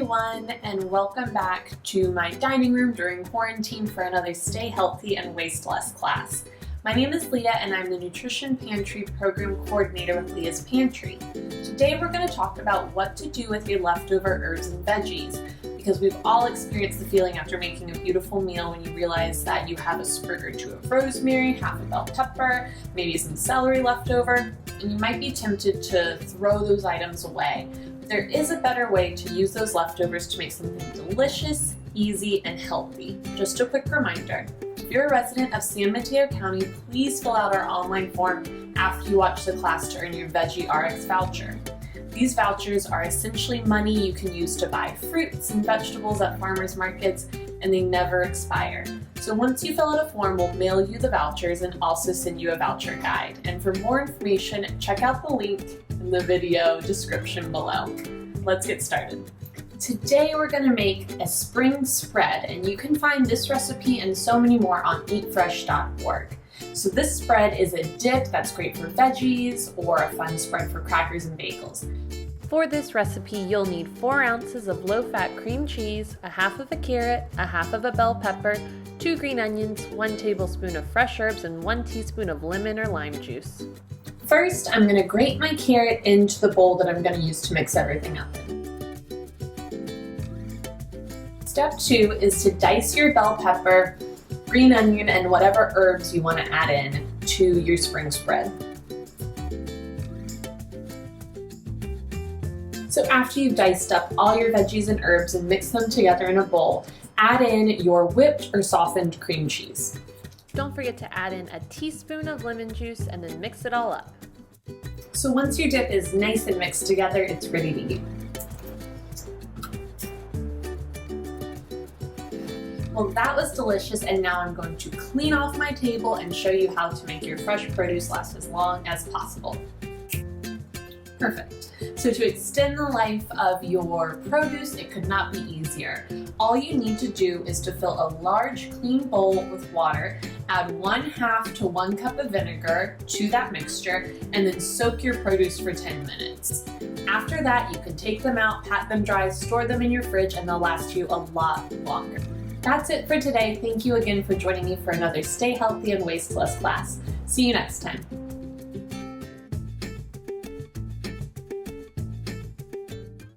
everyone, and welcome back to my dining room during quarantine for another Stay Healthy and Waste Less class. My name is Leah and I'm the Nutrition Pantry Program Coordinator with Leah's Pantry. Today we're going to talk about what to do with your leftover herbs and veggies, because we've all experienced the feeling after making a beautiful meal when you realize that you have a sprig or two of rosemary, half a bell pepper, maybe some celery left over, and you might be tempted to throw those items away. There is a better way to use those leftovers to make something delicious, easy, and healthy. Just a quick reminder, if you're a resident of San Mateo County, please fill out our online form after you watch the class to earn your Veggie RX voucher. These vouchers are essentially money you can use to buy fruits and vegetables at farmers markets, and they never expire. So once you fill out a form, we'll mail you the vouchers and also send you a voucher guide. And for more information, check out the link in the video description below. Let's get started. Today we're going to make a spring spread, and you can find this recipe and so many more on eatfresh.org. So this spread is a dip that's great for veggies or a fun spread for crackers and bagels. For this recipe, you'll need 4 ounces of low-fat cream cheese, a half of a carrot, a half of a bell pepper, 2 green onions, 1 tablespoon of fresh herbs, and 1 teaspoon of lemon or lime juice. First, I'm going to grate my carrot into the bowl that I'm going to use to mix everything up in. Step 2 is to dice your bell pepper, green onion, and whatever herbs you want to add in to your spring spread. So after you've diced up all your veggies and herbs and mixed them together in a bowl, add in your whipped or softened cream cheese. Don't forget to add in a teaspoon of lemon juice and then mix it all up. So once your dip is nice and mixed together, it's ready to eat. Well, that was delicious, and now I'm going to clean off my table and show you how to make your fresh produce last as long as possible. Perfect. So to extend the life of your produce, it could not be easier. All you need to do is to fill a large clean bowl with water, add 1/2 to 1 cup of vinegar to that mixture, and then soak your produce for 10 minutes. After that, you can take them out, pat them dry, store them in your fridge, and they'll last you a lot longer. That's it for today. Thank you again for joining me for another Stay Healthy and Waste Less class. See you next time.